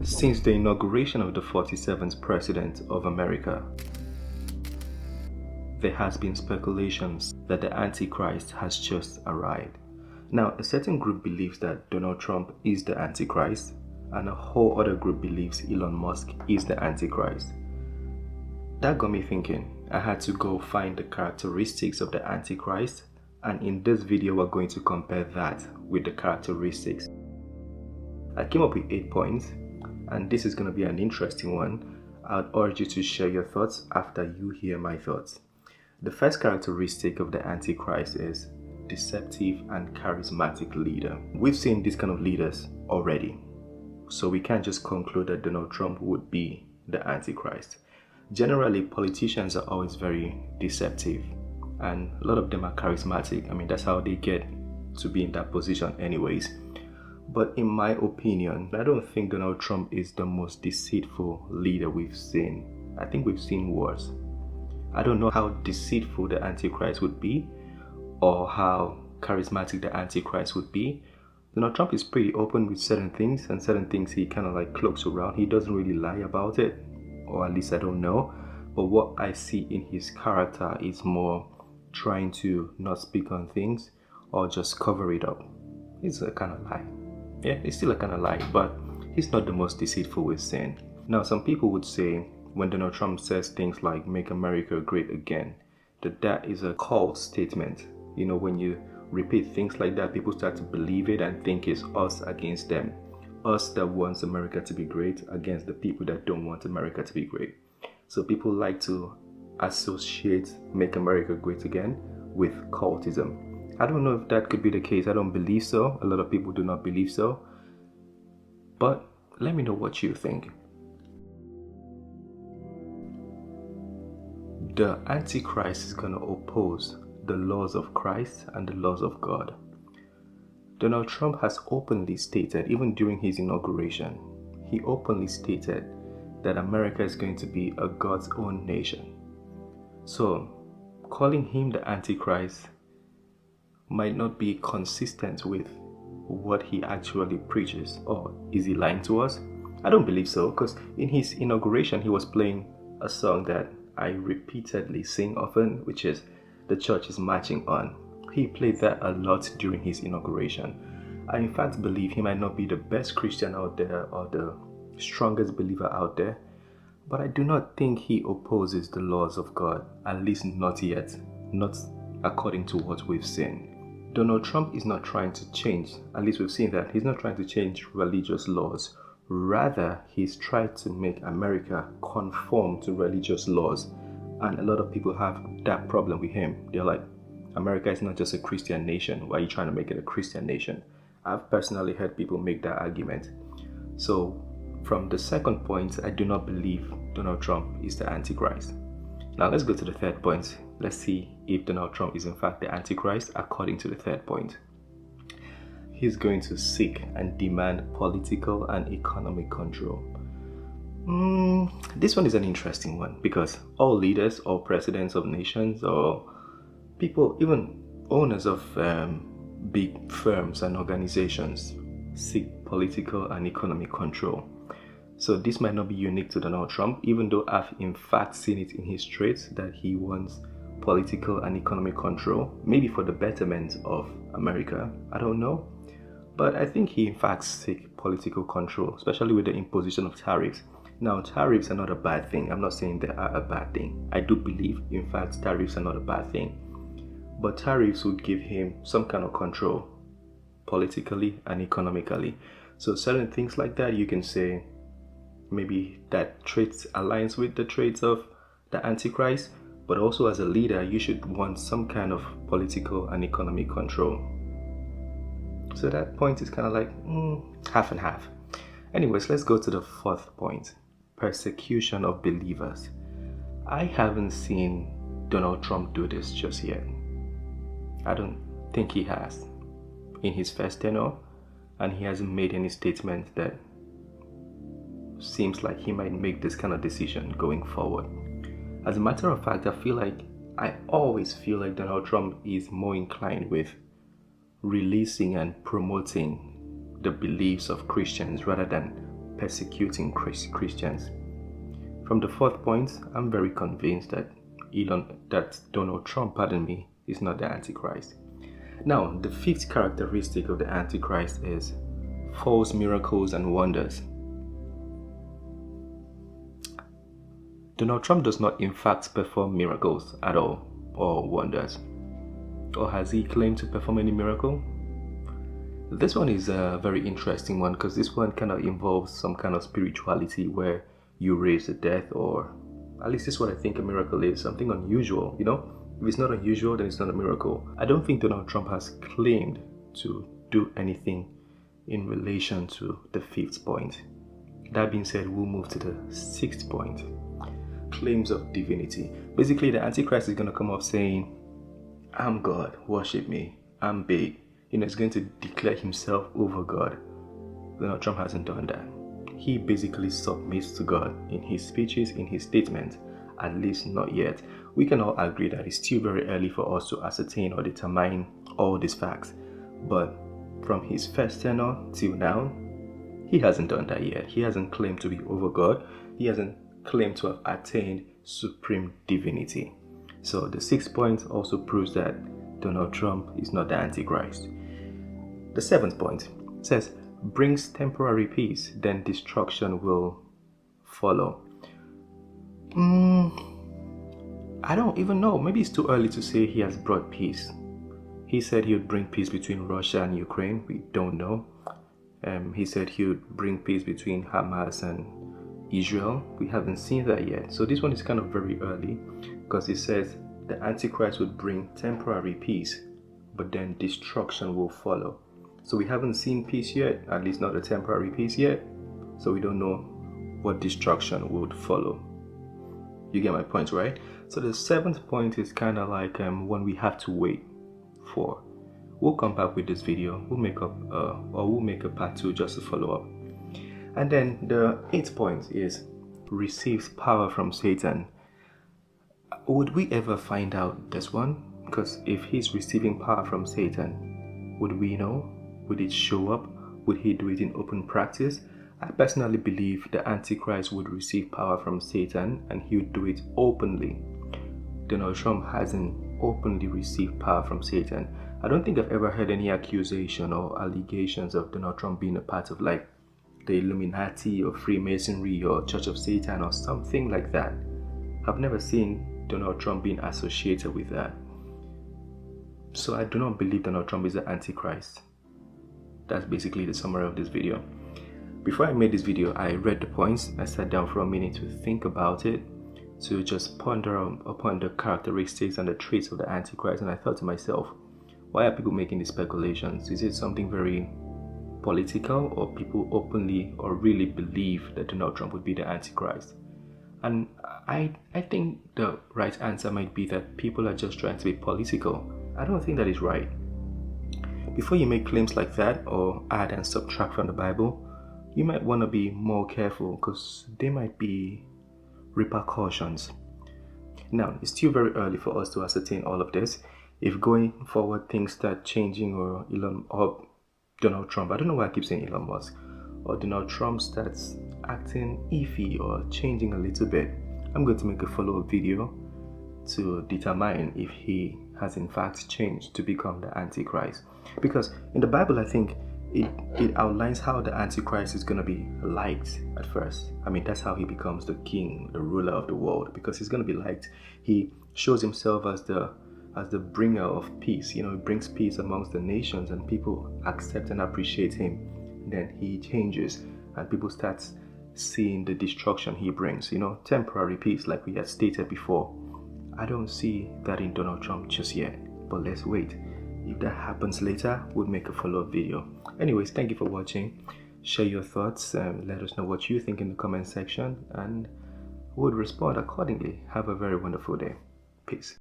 Since the inauguration of the 47th President of America, there has been speculations that the Antichrist has just arrived. Now, a certain group believes that Donald Trump is the Antichrist, and a whole other group believes Elon Musk is the Antichrist. That got me thinking. I had to go find the characteristics of the Antichrist, and in this video we're going to compare that with the characteristics. I came up with 8 points, and this is going to be an interesting one. I'd urge you to share your thoughts after you hear my thoughts. The first characteristic of the Antichrist is deceptive and charismatic leader. We've seen these kind of leaders already, so we can't just conclude that Donald Trump would be the Antichrist. Generally, politicians are always very deceptive, and a lot of them are charismatic. I mean, that's how they get to be in that position anyways. But in my opinion, I don't think Donald Trump is the most deceitful leader we've seen. I think we've seen worse. I don't know how deceitful the Antichrist would be or how charismatic the Antichrist would be. Donald Trump is pretty open with certain things, and certain things he kind of like cloaks around. He doesn't really lie about it, or at least I don't know. But what I see in his character is more trying to not speak on things or just cover it up. It's a kind of lie. Yeah, it's still a kind of lie, but he's not the most deceitful we've seen. Now, some people would say when Donald Trump says things like "Make America Great Again," that is a cult statement. You know, when you repeat things like that, people start to believe it and think it's us against them. Us that wants America to be great against the people that don't want America to be great. So people like to associate "Make America Great Again" with cultism. I don't know if that could be the case. I don't believe so. A lot of people do not believe so. But let me know what you think. The Antichrist is going to oppose the laws of Christ and the laws of God. Donald Trump has openly stated, even during his inauguration, he openly stated that America is going to be a God's own nation. So, calling him the Antichrist might not be consistent with what he actually preaches. Or is he lying to us? I don't believe so, because in his inauguration he was playing a song that I repeatedly sing often, which is "The Church is Marching On." He played that a lot during his inauguration. I in fact believe he might not be the best Christian out there or the strongest believer out there, but I do not think he opposes the laws of God, at least not yet, not according to what we've seen. Donald Trump is not trying to change, at least we've seen that, he's not trying to change religious laws. Rather, he's tried to make America conform to religious laws. And a lot of people have that problem with him. They're like, America is not just a Christian nation. Why are you trying to make it a Christian nation? I've personally heard people make that argument. So, from the second point, I do not believe Donald Trump is the Antichrist. Now, let's go to the third point. Let's see if Donald Trump is in fact the Antichrist according to the third point. He's going to seek and demand political and economic control. This one is an interesting one because all leaders or presidents of nations or people, even owners of big firms and organizations, seek political and economic control. So this might not be unique to Donald Trump, even though I've in fact seen it in his traits that he wants political and economic control, maybe for the betterment of America. I don't know. But I think he in fact seeks political control, especially with the imposition of tariffs. Now, tariffs are not a bad thing. I'm not saying they are a bad thing. I do believe, in fact, tariffs are not a bad thing. But tariffs would give him some kind of control, politically and economically. So certain things like that, you can say, maybe that traits aligns with the traits of the Antichrist. But also as a leader, you should want some kind of political and economic control. So that point is kind of like half and half. Anyways, let's go to the fourth point. Persecution of believers. I haven't seen Donald Trump do this just yet. I don't think he has in his first tenure, and he hasn't made any statement that seems like he might make this kind of decision going forward. As a matter of fact, I always feel like Donald Trump is more inclined with releasing and promoting the beliefs of Christians rather than persecuting Christians. From the fourth point, I'm very convinced that Donald Trump, is not the Antichrist. Now, the fifth characteristic of the Antichrist is false miracles and wonders. Donald Trump does not in fact perform miracles at all, or wonders. Or has he claimed to perform any miracle? This one is a very interesting one, because this one kind of involves some kind of spirituality where you raise the dead, or at least this is what I think a miracle is, something unusual, you know? If it's not unusual, then it's not a miracle. I don't think Donald Trump has claimed to do anything in relation to the fifth point. That being said, we'll move to the sixth point. Claims of divinity. Basically, the Antichrist is going to come up saying, I'm God, worship me, I'm big. He's going to declare himself over God. Donald Trump hasn't done that. He basically submits to God in his speeches, in his statements, at least not yet. We can all agree that it's still very early for us to ascertain or determine all these facts. But from his first tenure till now, he hasn't done that yet. He hasn't claimed to be over God. He hasn't claimed to have attained supreme divinity. So the sixth point also proves that Donald Trump is not the Antichrist. The seventh point says, brings temporary peace, then destruction will follow. I don't even know. Maybe it's too early to say he has brought peace. He said he would bring peace between Russia and Ukraine. We don't know. He said he would bring peace between Hamas and Israel. We haven't seen that yet. So this one is kind of very early, because it says the Antichrist would bring temporary peace, but then destruction will follow. So we haven't seen peace yet, at least not a temporary peace yet. So we don't know what destruction would follow. You get my point, right? So the seventh point is kind of like one we have to wait for. We'll come back with this video. We'll make a part 2 just to follow up. And then the eighth point is receives power from Satan. Would we ever find out this one? Because if he's receiving power from Satan, would we know? Would it show up? Would he do it in open practice? I personally believe the Antichrist would receive power from Satan, and he would do it openly. Donald Trump hasn't openly received power from Satan. I don't think I've ever heard any accusation or allegations of Donald Trump being a part of like the Illuminati or Freemasonry or Church of Satan or something like that. I've never seen Donald Trump being associated with that. So I do not believe Donald Trump is the Antichrist. That's basically the summary of this video. Before I made this video, I read the points. I sat down for a minute to think about it, to just ponder upon the characteristics and the traits of the Antichrist, and I thought to myself, why are people making these speculations? Is it something very political, or people openly or really believe that Donald Trump would be the Antichrist? And I think the right answer might be that people are just trying to be political. I don't think that is right. Before you make claims like that or add and subtract from the Bible, you might want to be more careful, because there might be repercussions. Now, it's still very early for us to ascertain all of this. If going forward things start changing, or Donald Trump, I don't know why I keep saying Elon Musk, or Donald Trump starts acting iffy or changing a little bit, I'm going to make a follow-up video to determine if he has in fact changed to become the Antichrist. Because in the Bible, I think it outlines how the Antichrist is going to be liked at first. I mean, that's how he becomes the king, the ruler of the world, because he's going to be liked. He shows himself as the bringer of peace. You know, he brings peace amongst the nations, and people accept and appreciate him. And then he changes, and people start seeing the destruction he brings. You know, temporary peace, like we had stated before. I don't see that in Donald Trump just yet, but let's wait. If that happens later, we'll make a follow-up video. Anyways, thank you for watching. Share your thoughts and let us know what you think in the comment section, and we'll respond accordingly. Have a very wonderful day. Peace.